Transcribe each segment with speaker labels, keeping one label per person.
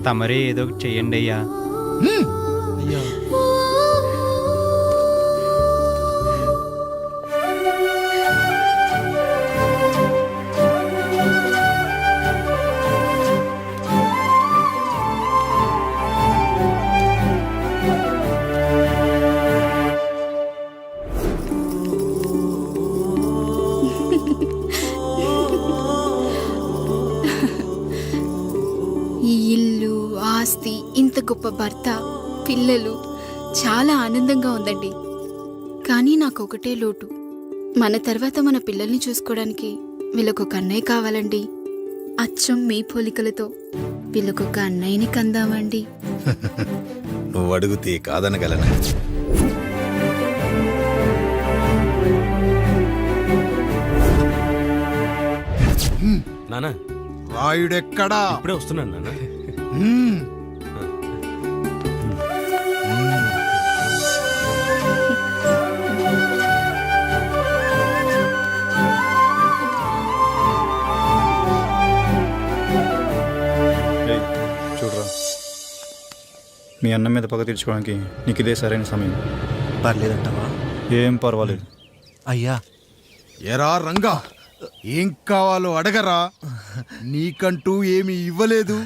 Speaker 1: తమరే ఏదో ఒకటి చెయ్యండి అయ్యా.
Speaker 2: అయ్యా
Speaker 3: ఈ ఇల్లు, ఆస్తి, ఇంత గొప్ప భర్త, పిల్లలు చాలా ఆనందంగా ఉందండి. కానీ నాకు ఒకటే లోటు. మన తర్వాత మన పిల్లల్ని చూసుకోవడానికి వీళ్ళకొక అన్నయ్య కావాలండి. అచ్చం మీ పోలికలతో వీళ్ళకొక అన్నయ్యని కందామండి.
Speaker 4: నువ్వు అడిగితే కాదనగలనా?
Speaker 5: నానా
Speaker 4: రాయుడెక్కడా?
Speaker 5: ఇప్పుడే వస్తున్నాను నాన్న.
Speaker 6: చూడరా, మీ అన్నం మీద పగ తీర్చుకోవడానికి నీకు ఇదే సరైన సమయం.
Speaker 2: పర్లేదంటావా?
Speaker 6: ఏం పర్వాలేదు.
Speaker 2: అయ్యా
Speaker 4: ఎరా రంగా, ఏం కావాలో అడగరా. నీకంటూ ఏమి ఇవ్వలేదు,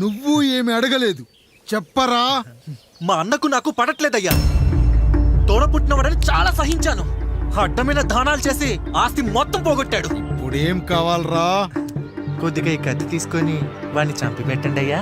Speaker 4: నువ్వు ఏమి అడగలేదు. చెప్పరా.
Speaker 2: మా అన్నకు నాకు పడట్లేదయ్యా. తోడ పుట్టినవాడని చాలా సహించాను. అడ్డమైన దానాలు చేసి ఆస్తి మొత్తం పోగొట్టాడు.
Speaker 4: ఇప్పుడేం కావాలరా?
Speaker 2: కొద్దిగా ఈ కత్తి తీసుకొని వాడిని చంపి పెట్టండి అయ్యా.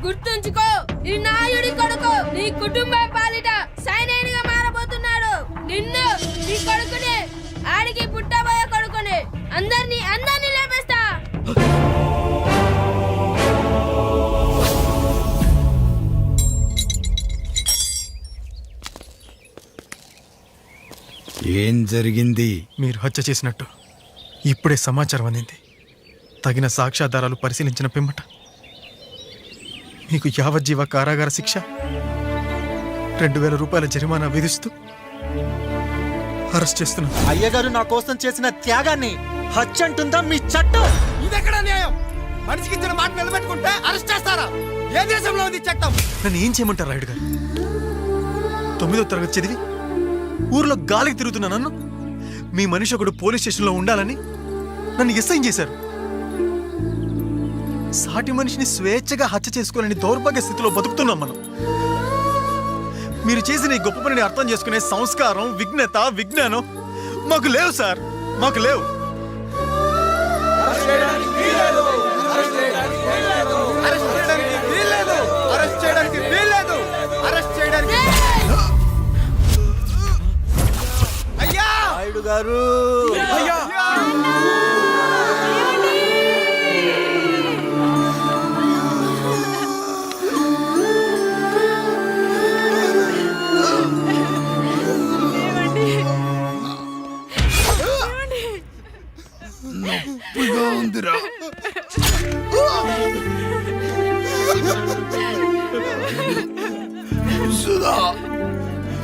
Speaker 7: గుర్తుంచుకో, ఈ నాయుడి కొడుకు నీ కుటుంబం పాలిట సైనికుడిగా మారబోతున్నాడు. నిన్ను, నీ కొడుకుని, ఆడికి పుట్టబోయే కొడుకుని అందరినీ లేపేస్తా.
Speaker 4: ఏం జరిగింది?
Speaker 8: మీరు హత్య చేసినట్టు ఇప్పుడే సమాచారం అందింది. తగిన సాక్ష్యాధారాలు పరిశీలించిన పిమ్మట మీకు యావజ్జీవ కారాగార శిక్ష, 2000 రూపాయల జరిమానా విధిస్తూ అరెస్ట్ చేస్తున్నాను.
Speaker 2: అయ్యగారు నా కోసం చేసిన త్యాగాన్ని హత్య అంటుందా మీ చట్టం?
Speaker 9: ఇదెక్కడ న్యాయం? మనిషికి ఇచ్చిన మాట నిలబెట్టుకుంటే అరెస్ట్ చేస్తారా? ఏ దేశంలో ఉంది చట్టం?
Speaker 8: నన్ను ఏం చేయమంటారు రాయుడు గారు? 9వ తరగతి చదివి ఊర్లో గాలికి తిరుగుతున్నా నన్ను మీ మనిషి ఒకడు పోలీస్ స్టేషన్లో ఉండాలని నన్ను ఎస్ఐన్ చేశారు. సాటి మనిషిని స్వేచ్ఛగా హత్య చేసుకోవాలని దౌర్భాగ్య స్థితిలో బతుకుతున్నాం మనం. మీరు చేసిన ఈ గొప్ప పనిని అర్థం చేసుకునే సంస్కారం, విజ్ఞత, విజ్ఞానం మాకు లేవు సార్, మాకు లేవు.
Speaker 2: నాయుడు గారు,
Speaker 4: నొప్పిగా ఉందిరా. సుధా,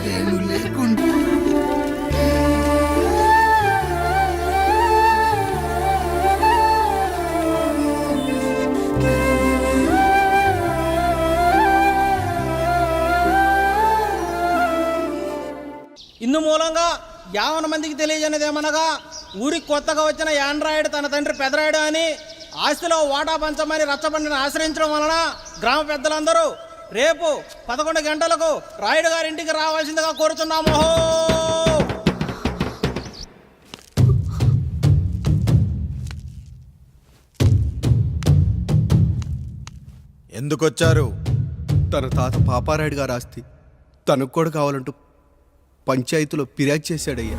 Speaker 4: నేను లేకుండా
Speaker 9: ఇందు మూలంగా 50 మందికి తెలియజేయనిదేమనగా, ఊరికి కొత్తగా వచ్చిన యాండ్రాయిడ్ తన తండ్రి పెదరాయుడు అని ఆస్తిలో వాటా పంచమని రచ్చబండిని ఆశ్రయించడం వలన గ్రామ పెద్దలందరూ రేపు 11 గంటలకు రాయుడు గారింటికి రావాల్సిందిగా కోరుతున్నాము.
Speaker 4: ఎందుకొచ్చారు?
Speaker 10: తన తాత పాపారాయుడు గారు ఆస్తి తనకు కూడా కావాలంటూ పంచాయతీలో ఫిర్యాదు చేశాడయ్యా.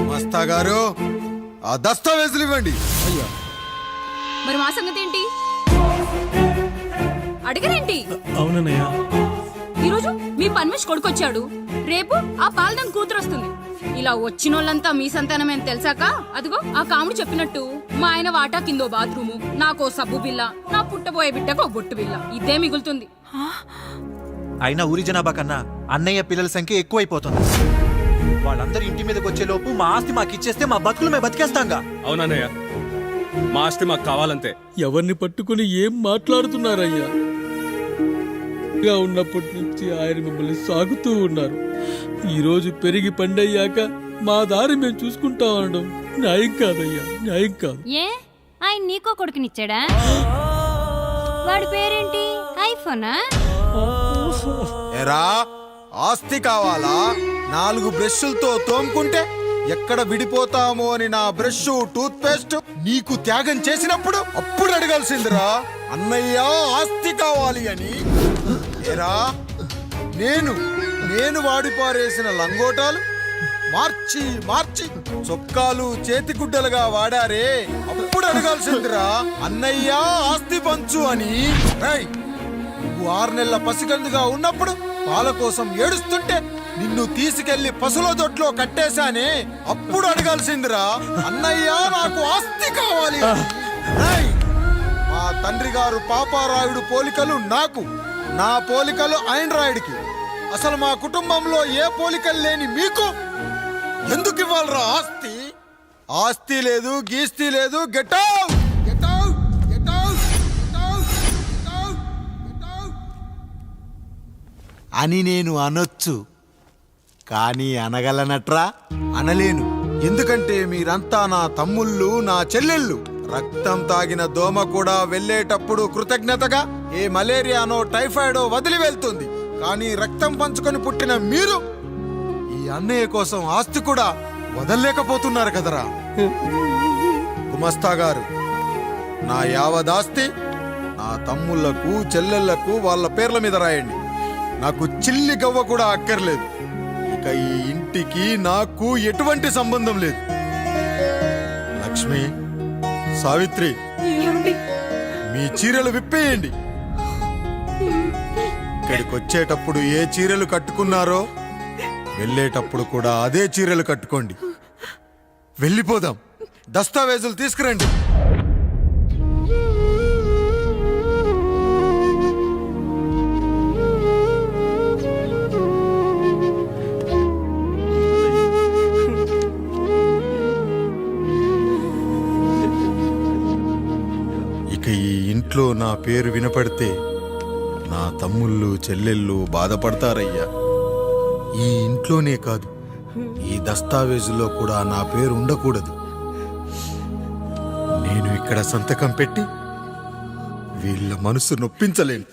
Speaker 4: మస్తా గారు, ఆ దస్తావేజులు ఇవ్వండి.
Speaker 3: మరి మా సంగతి ఏంటి? అడగరేంటి?
Speaker 2: అవునన్నయ్య.
Speaker 3: ఈరోజు మీ పన్మేష్ కొడుకొచ్చాడు, రేపు ఆ పాలదం కూతురు వస్తుంది. ఇలా వచ్చినోళ్ళంతా మీ సంతానమే అని తెలిసాక అదిగో ఆ కాముడు చెప్పినట్టు మా ఆయన వాటా కిందో బాత్రూము, నాకో సబ్బు బిల్ల, నా పుట్టబోయే బిడ్డకు ఒక బొట్టు బిల్ల, ఇదే మిగులుతుంది.
Speaker 2: అయినా ఊరి జనాభా కన్నా అన్నయ్య పిల్లల సంఖ్య ఎక్కువైపోతుంది. వాళ్ళందరూ ఇంటి మీదకి వచ్చే లోపు మా ఆస్తి మాకు ఇచ్చేస్తే మా బతుకులు మేము బతికేస్తాంగా.
Speaker 5: అవునన్నయ్య, మా ఆస్తి మాకు కావాలంతే.
Speaker 9: ఎవరిని పట్టుకుని ఏం మాట్లాడుతున్నారయ్యా? గా ఉన్నప్పటి నుంచి ఆయన మిమ్మల్ని సాగుతూ ఉన్నారు. ఈరోజు పెరిగి పండయ్యాక మా దారి మేము చూసుకుంటా అనడం న్యాయం కాదయ్యా, న్యాయం కాదు.
Speaker 7: ఏ ఆయన నీకో కొడుకునిచ్చాడా? వాడి పేరేంటి? ఐఫోనా?
Speaker 4: ఎరా ఆస్తి కావాలా? 4 బ్రష్లతో తోముకుంటే ఎక్కడ విడిపోతామో అని నా బ్రష్ టూత్ పేస్ట్ నీకు త్యాగం చేసినప్పుడు అప్పుడు అడగాల్సిందిరా అన్నయ్య ఆస్తి కావాలి అని. ఎరా నేను వాడిపారేసిన లంగోటాలు మార్చి మార్చి చొక్కాలు చేతిగుడ్డలుగా వాడారే, అప్పుడు అడగాల్సిందిరా అన్నయ్య ఆస్తి పంచు అని. నువ్వు 6 నెలల పసిగందుగా ఉన్నప్పుడు పాల కోసం ఏడుస్తుంటే నిన్ను తీసుకెళ్లి పశువుల దొడ్లో కట్టేశానే, అప్పుడు అడగాల్సిందిరా అన్నయ్య నాకు ఆస్తి కావాలి. మా తండ్రి గారు పాపారాయుడు పోలికలు నాకు, నా పోలికలు ఆండ్రాయిడ్కి. అసలు మా కుటుంబంలో ఏ పోలికలు లేని మీకు ఎందుకు ఇవ్వాలరా ఆస్తి? ఆస్తి లేదు, గీస్తి లేదు. Get out, get out, get out, get out, get out, get out అని నేను అనొచ్చు, కానీ అనగలనట్రా? అనలేను. ఎందుకంటే మీరంతా నా తమ్ముళ్ళు, నా చెల్లెళ్ళు. రక్తం తాగిన దోమ కూడా వెళ్ళేటప్పుడు కృతజ్ఞతగా ఏ మలేరియానో టైఫాయిడో వదిలి వెళ్తుంది. కానీ రక్తం పంచుకొని పుట్టిన మీరు ఈ అన్నయ్య కోసం ఆస్తి కూడా వదల్లేకపోతున్నారు కదరా. గుమస్తా గారు, నా యావదాస్తి నా తమ్ముళ్లకు చెల్లెళ్లకు వాళ్ళ పేర్ల మీద రాయండి. నాకు చిల్లి గవ్వ కూడా అక్కర్లేదు. ఇక ఈ ఇంటికి నాకు ఎటువంటి సంబంధం లేదు. లక్ష్మి, సావిత్రి, మీ చీరలు విప్పేయండి. ఇక్కడికి వచ్చేటప్పుడు ఏ చీరలు కట్టుకున్నారో వెళ్ళేటప్పుడు కూడా అదే చీరలు కట్టుకోండి. వెళ్ళిపోదాం. దస్తావేజులు తీసుకురండి. ఇక ఈ ఇంట్లో నా పేరు వినపడితే నా తమ్ముళ్ళు చెల్లెళ్ళు బాధపడతారయ్యా. ఈ ఇంట్లోనే కాదు, ఈ దస్తావేజులో కూడా నా పేరు ఉండకూడదు. నేను ఇక్కడ సంతకం పెట్టి వీళ్ళ మనసు నొప్పించలేను.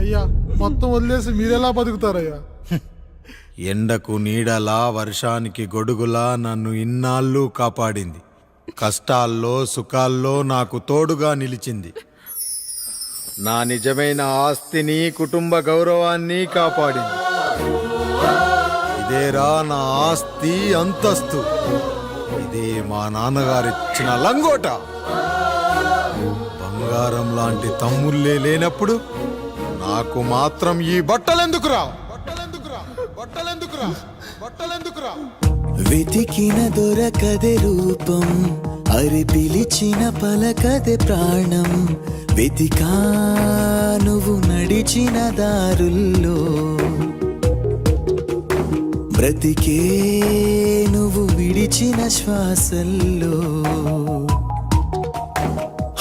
Speaker 11: అయ్యా, మొత్తం వదిలేసి మీరెలా బతుకుతారయ్యా?
Speaker 4: ఎండకు నీడలా, వర్షానికి గొడుగులా నన్ను ఇన్నాళ్ళు కాపాడింది. కష్టాల్లో సుఖాల్లో నాకు తోడుగా నిలిచింది. నా నిజమైన ఆస్తిని, కుటుంబ గౌరవాన్ని కాపాడింది. ఇదేరా నా ఆస్తి, అంతస్తు. ఇదే మా నాన్నగారిచ్చిన లంగోట. బంగారం లాంటి తమ్ముళ్ళే లేనప్పుడు నాకు మాత్రం ఈ బట్టలెందుకురా? బట్టలెందుకురా? బట్టలెందుకురా? బట్టలెందుకురా?
Speaker 12: వెతికిన దొరకదే రూపం, అరి పిలిచిన పలకదే ప్రాణం. వెతికా నువ్వు నడిచిన దారుల్లో, బ్రతికే నువ్వు విడిచిన శ్వాసల్లో.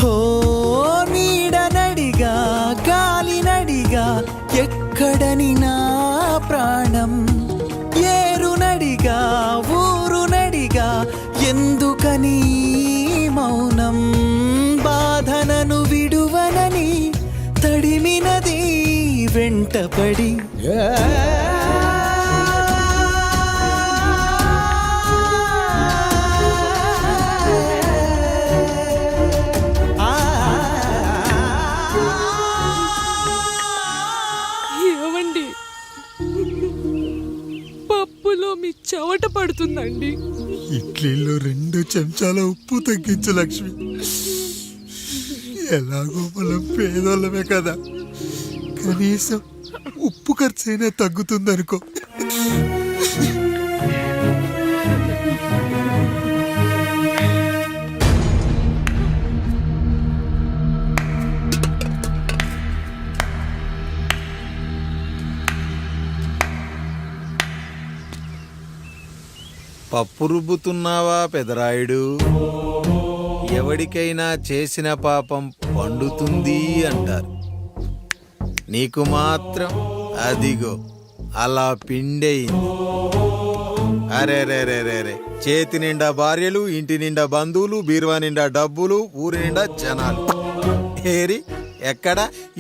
Speaker 12: హో నీడనడిగా, గాలినడిగా, ఎక్కడని నా ప్రాణం. ఏరునడిగా, ఊరునడిగా, ఎందుకని మౌనం. బాధనను విడువనని తడిమినది వెంటపడి.
Speaker 7: ఏమండి, పప్పులో మీ చెమట పడుతుందండి.
Speaker 11: అండి.
Speaker 4: ఇడ్లీలో 2 చెంచాల ఉప్పు తగ్గించు లక్ష్మి. ఎలాగో మనం పేదోళ్ళమే కదా, కనీసం ఉప్పు ఖర్చైనా తగ్గుతుందనుకో. పప్పు రుబ్బుతున్నావా పెదరాయుడు? ఎవడికైనా చేసిన పాపం పండుతుంది అంటారు, నీకు మాత్రం అదిగో అలా పిండయింది. అరే రే రే రే రే, చేతి నిండా భార్యలు, ఇంటి నిండా బంధువులు, బీరువా నిండా డబ్బులు, ఊరి నిండా జనాలు. ఏరి ఎక్కడ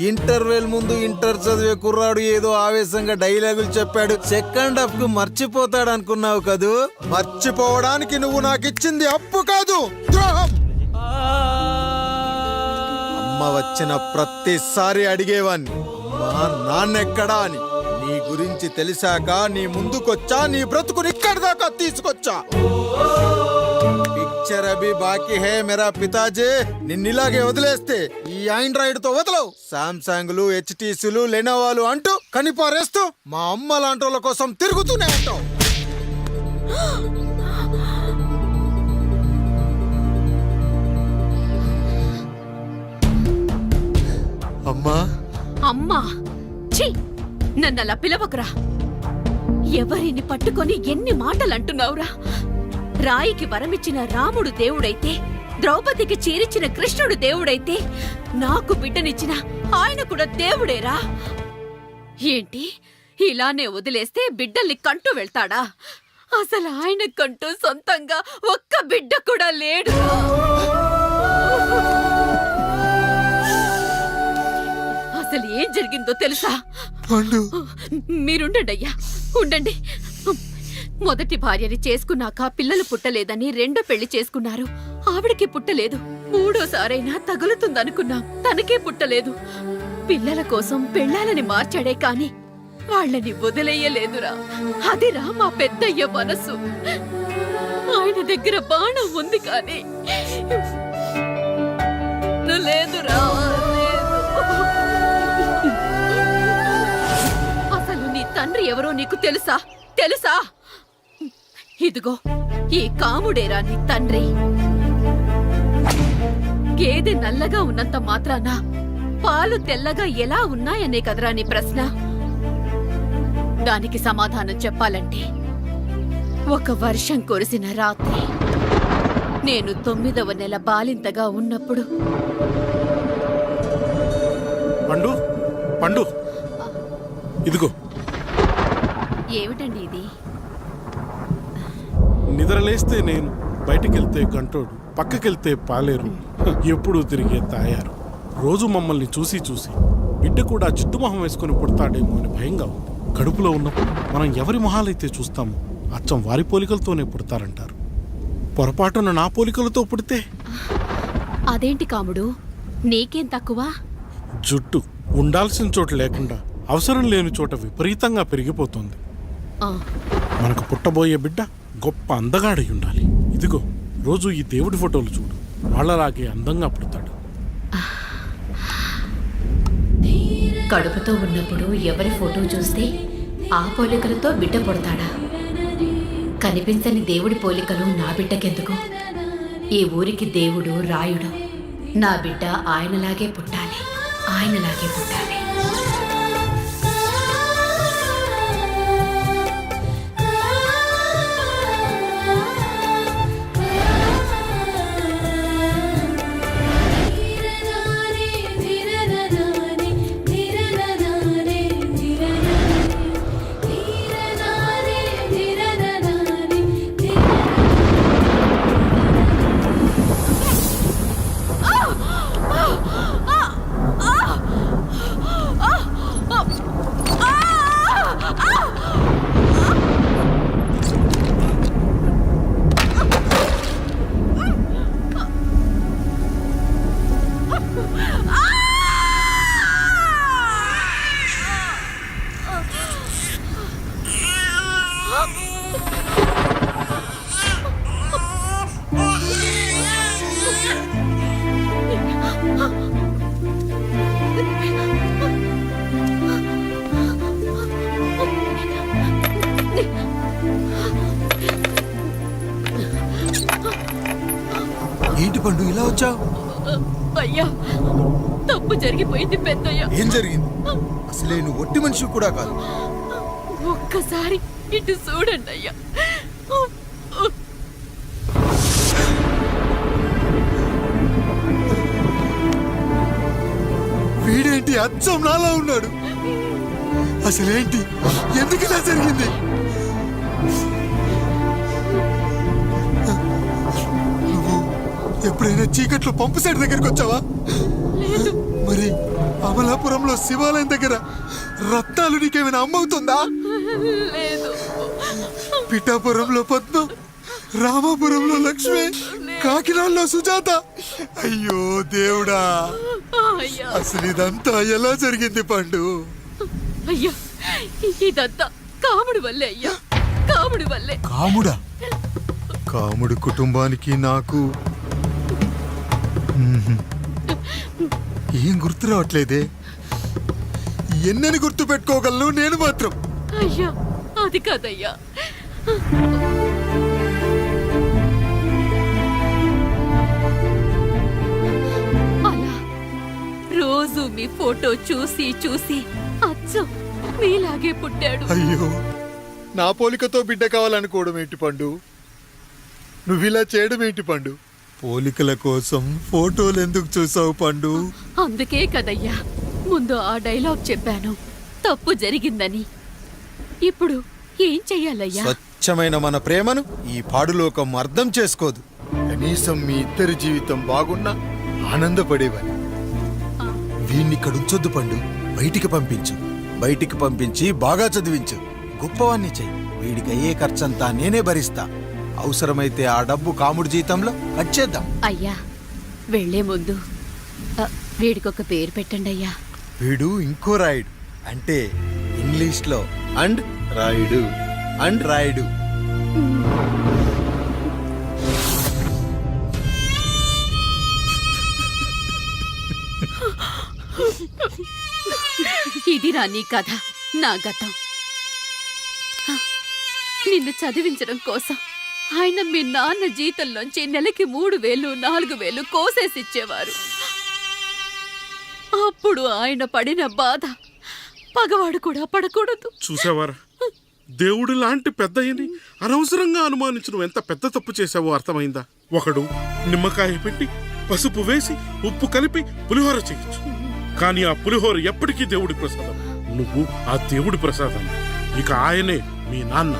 Speaker 4: ఇంటర్వెల్ ముందు ఇంటర్ చదివే కుర్రాడు ఏదో ఆవేశంగా డైలాగులు చెప్పాడు, సెకండ్ హాఫ్ కు మర్చిపోతాడు అనుకున్నావు కదూ? మర్చిపోవడానికి నువ్వు నాకు ఇచ్చింది అప్పు కాదు, ద్రోహం. అమ్మ వచ్చిన ప్రతిసారి అడిగేవాన్ని, అమ్మా నాన్నెక్కడా అని. నీ గురించి తెలిసాక నీ ముందుకొచ్చా, నీ బ్రతుకుని ఇక్కడి దాకా తీసుకొచ్చా. పిక్చర్ అభి బాకీ హే మేరా పితాజీ. నిన్నిలాగే వదిలేస్తే ఈ ఆండ్రాయిడ్ తో వదలవు. సామ్సంగ్లు, హెచ్టీసీలు, లెనోవాలు అంటూ కనిపారేస్తూ మా అమ్మ లాంటోళ్ళ కోసం తిరుగుతూనే ఉంటావు. అమ్మా
Speaker 7: అమ్మా, ఛీ, నన్ను అలా పిలవకురా. ఎవరిని పట్టుకొని ఎన్ని మాటలు అంటున్నావురా? రాయికి వరమిచ్చిన రాముడు దేవుడైతే, ద్రౌపదికి చీరిచ్చిన కృష్ణుడు దేవుడైతే, నాకు బిడ్డనిచ్చిన ఆయన కూడా దేవుడేరా. ఏంటి, ఇలానే వదిలేస్తే బిడ్డల్ని కంటూ వెళ్తాడా? అసలు ఆయన కంటూ సొంతంగా ఒక్క బిడ్డ కూడా లేడు. అసలు ఏం జరిగిందో తెలుసా? మీరుండండి అయ్యా, ఉండండి. మొదటి భార్యని చేసుకున్నాక పిల్లలు పుట్టలేదని రెండో పెళ్లి చేసుకున్నారు. ఆవిడకి పుట్టలేదు. మూడోసారైనా తగులుతుందనుకున్నాం, తనకే పుట్టలేదు. పిల్లల కోసం పెళ్ళాలని మార్చాడే కాని వాళ్ళని వదిలేయలేదురా. అదిరా మా పెద్దయ్య మనసు. ఆయన దగ్గర బాణం ఉంది కానీ లేదురా. అసలు నీ తండ్రి ఎవరో నీకు తెలుసా? తెలుసా? ఇదిగో ఈ కాముడేరా నీ తండ్రి. గేదె నల్లగా ఉన్నంత మాత్రాన పాలు తెల్లగా ఎలా ఉన్నాయనే కదరా నీ ప్రశ్న. దానికి సమాధానం చెప్పాలంటే, ఒక వర్షం కురిసిన రాత్రి నేను 9వ నెల బాలింతగా ఉన్నప్పుడు.
Speaker 11: పండు పండు, ఇదిగో.
Speaker 7: ఏమిటండి ఇది?
Speaker 11: నిద్రలేస్తే నేను, బయటికెళ్తే గంటోడు, పక్కకెళ్తే పాలేరు, ఎప్పుడూ తిరిగే తాయారు. రోజు మమ్మల్ని చూసి చూసి బిడ్డ కూడా జిడ్డు మొహం వేసుకుని పుడతాడేమో అని భయంగా ఉంది. కడుపులో ఉన్నప్పుడు మనం ఎవరి మొహాలైతే చూస్తామో అచ్చం వారి పోలికలతోనే పుడతారంటారు. పొరపాటున నా పోలికలతో పుడితే?
Speaker 7: అదేంటి కాముడు, నీకేం తక్కువ?
Speaker 11: జుట్టు ఉండాల్సిన చోట లేకుండా అవసరం లేని చోట విపరీతంగా పెరిగిపోతుంది. మనకు పుట్టబోయే బిడ్డ గొప్ప అందగాడై ఉండాలి. ఇదిగో రోజు ఈ దేవుడి ఫోటోలు చూడు, వాళ్ళలాగే అందంగా పుడతాడు.
Speaker 7: కడుపుతో ఉన్నప్పుడు ఎవరి ఫోటో చూస్తే ఆ పోలికలతో బిడ్డ పుడతాడా? కనిపించని దేవుడి పోలికలు నా బిడ్డకెందుకు? ఈ ఊరికి దేవుడు రాయుడు. నా బిడ్డ ఆయనలాగే పుట్టాలి, ఆయనలాగే పుట్టాలి.
Speaker 4: ఏంటి పండు ఇలా వచ్చావు?
Speaker 7: అయ్యా తప్పు జరిగిపోయింది పెద్దయ్యా.
Speaker 4: ఏం జరిగింది? అసలే నువ్వు ఒట్టి మనిషి కూడా కాదు.
Speaker 7: ఒక్కసారి ఇటు చూడండి అయ్యా.
Speaker 4: వీడేంటి అచ్చం నాలా ఉన్నాడు? అసలేంటి? ఎందుకు ఇలా జరిగింది? నువ్వు ఎప్పుడైనా చీకట్లో పంపు సైడ్ దగ్గరికి వచ్చావా? మరి అమలాపురంలో శివాలయం దగ్గర రత్నాలు నీకేమైనా అమ్మవుతుందా?
Speaker 7: లేదు.
Speaker 4: పిఠాపురంలో పద్మం, రామాపురంలో లక్ష్మి, కాకినాడలో సుజాత. అయ్యో దేవుడా,
Speaker 7: అయ్యా
Speaker 4: అసలు ఇదంతా ఎలా జరిగింది పండు?
Speaker 7: అయ్యా ఇదంతా కాముడి వల్లే అయ్యా, కాముడి వల్లే.
Speaker 4: కాముడా? కాముడు కుటుంబానికి నాకు ఏం గుర్తు రావట్లేదే. ఎన్నని గుర్తు పెట్టుకోగలను నేను మాత్రం.
Speaker 7: అయ్యా అది కాదయ్యా. అలా రోజు మీ ఫోటో చూసి చూసి అచ్చం మీలాగే పుట్టాడు.
Speaker 4: అయ్యో, నా పోలికతో బిడ్డ కావాలనుకోవడం ఏంటి పండు? నువ్విలా చేయడం ఏంటి పండు? పోలికల కోసం ఫోటోలు ఎందుకు చూసావు పండు?
Speaker 7: అందుకే కదయ్యా ముందు ఆ డైలాగ్ చెప్పాను, తప్పు జరిగిందని. ఇప్పుడు ఏం చెయ్యాలయ్యా?
Speaker 4: స్వచ్ఛమైన మన ప్రేమను ఈ పాడులోకం అర్థం చేసుకోదు. కనీసం మీ ఇద్దరి జీవితం బాగున్నా ఆనందపడేవాడి. వీణ్ణి ఇక్కడ ఉంచొద్దు పండు, బయటికి పంపించు. బయటికి పంపించి బాగా చదివించు, గొప్పవాణ్ణి చెయ్యి. వీడికి అయ్యే ఖర్చంతా నేనే భరిస్తా. అవసరమైతే ఆ డబ్బు కాముడి జీతంలో కట్ చేద్దాం.
Speaker 7: అయ్యా వెళ్లే ముందు వీడికొక పేరు పెట్టండి అయ్యా.
Speaker 4: వీడు ఇంకో రాయుడు, అంటే ఇంగ్లీష్ లో అండ్ రాయుడు, అండ్ రాయుడు.
Speaker 7: ఇది రా నీ కథ, నా గతం. నిన్ను చదివించడం కోసం ఆయన మీ నాన్న జీతంలోంచి నెలకి 3,000, 4,000 కోసేసిచ్చేవారు. అప్పుడు ఆయన పడిన బాధ పగవాడు కూడా పడకూడదు.
Speaker 11: చూసావారా, దేవుడు లాంటి పెద్దయ్యని అనవసరంగా అనుమానించడం ఎంత పెద్ద తప్పు చేశావో అర్థమైందా? ఒకడు నిమ్మకాయ పెట్టి పసుపు వేసి ఉప్పు కలిపి పులిహోర చేయొచ్చు, కానీ ఆ పులిహోర ఎప్పటికీ దేవుడి ప్రసాదం. నువ్వు ఆ దేవుడి ప్రసాదం. ఇక ఆయనే మీ నాన్న.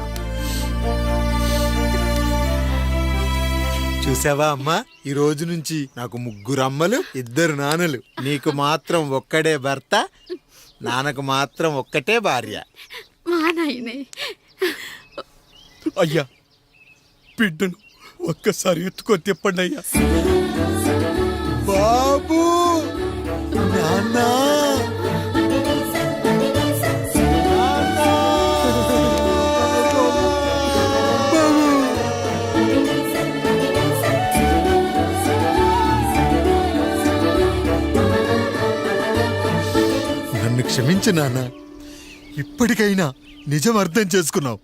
Speaker 4: చూసావా అమ్మా, ఈ రోజు నుంచి నాకు 3 అమ్మలు, 2 నాన్నలు. నీకు మాత్రం ఒక్కడే భర్త, నాన్నకు మాత్రం ఒక్కటే భార్య.
Speaker 7: మా నాయనే.
Speaker 4: అయ్యా, బిడ్డను ఒక్కసారి ఎత్తుకొని తిప్పండి అయ్యా. బాబు, నాన్న, నన్ను క్షమించు నాన్న. ఇప్పటికైనా నిజం అర్థం చేసుకున్నావు.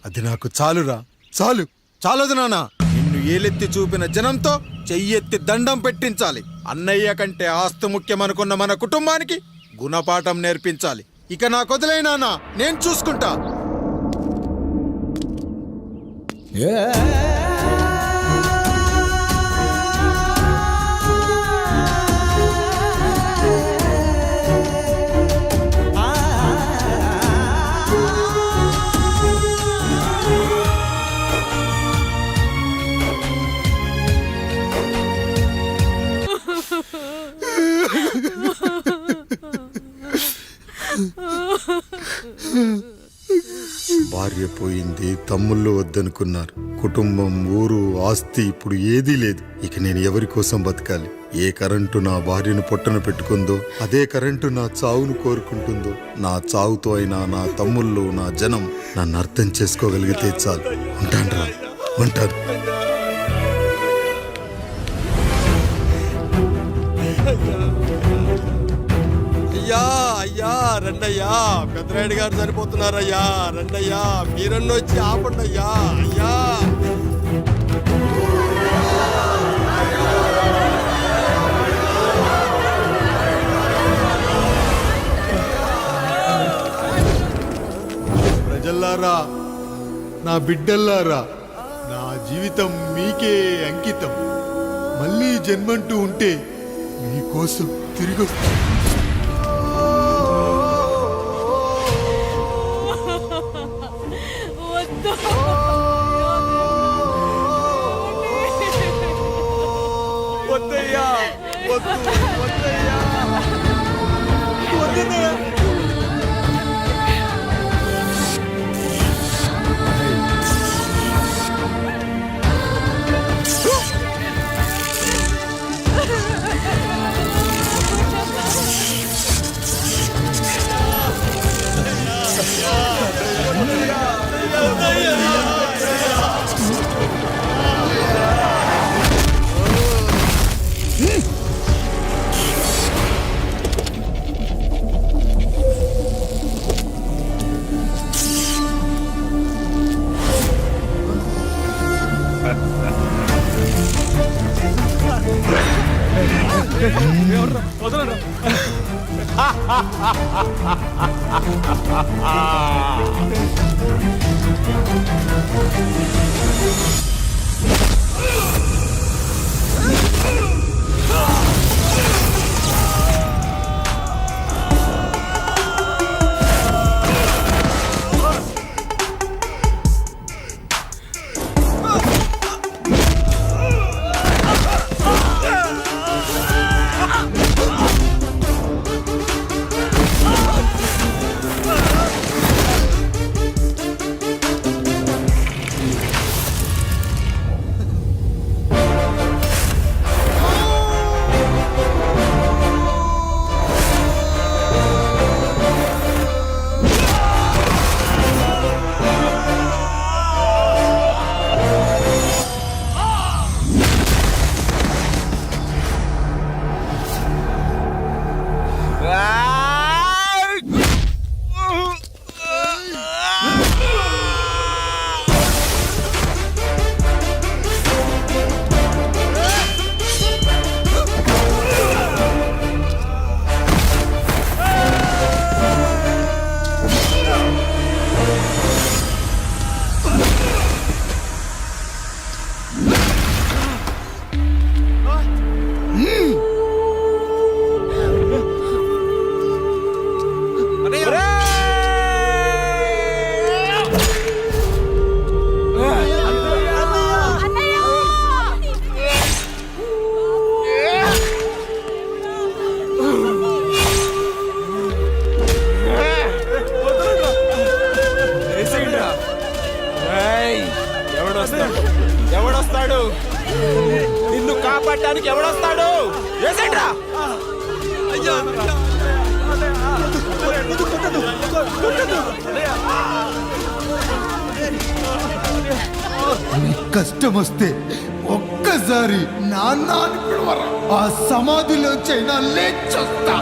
Speaker 4: అది నాకు చాలురా, చాలు. చాలదు నాన్న. నిన్ను ఏలెత్తి చూపిన జనంతో చెయ్యెత్తి దండం పెట్టించాలి. అన్నయ్య కంటే ఆస్తు ముఖ్యమనుకున్న మన కుటుంబానికి గుణపాఠం నేర్పించాలి. ఇక నాకు వదిలే నాన్న, నేను చూసుకుంటా. భార్య పోయింది, తమ్ముళ్ళు వద్దనుకున్నారు. కుటుంబం, ఊరు, ఆస్తి ఇప్పుడు ఏదీ లేదు. ఇక నేను ఎవరి కోసం బతకాలి? ఏ కరెంటు నా భార్యను పొట్టన పెట్టుకుందో అదే కరెంటు నా చావును కోరుకుంటుందో. నా చావుతో అయినా నా తమ్ముళ్ళు, నా జనం నన్ను అర్థం చేసుకోగలిగితే చాలు. ఉంటానురా, ఉంటాను.
Speaker 10: అయ్యా అయ్యా రండయ్యా, పెద్దరాయుడు గారు సరిపోతున్నారయ్యా. రండయ్యా, మీరన్న వచ్చి ఆపండి అయ్యా. అయ్యా
Speaker 4: కొడుకుల్లారా, నా బిడ్డల్లారా, నా జీవితం మీకే అంకితం. మళ్ళీ జన్మంటూ ఉంటే మీకోసం తిరిగి వస్తాను.
Speaker 8: వద్దయ్యా, వద్దు, వద్దయ్యా, వద్దయ్యా.
Speaker 9: ఎవడొస్తాడు? నిన్ను కాపాడటానికి ఎవడొస్తాడు? ఏసేంట్రా?
Speaker 4: కష్టం వస్తే ఒక్కసారి నాన్న అని పిలవరా, ఆ సమాధిలోంచైనా లేచొస్తా.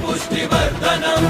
Speaker 12: పుష్టివర్ధనం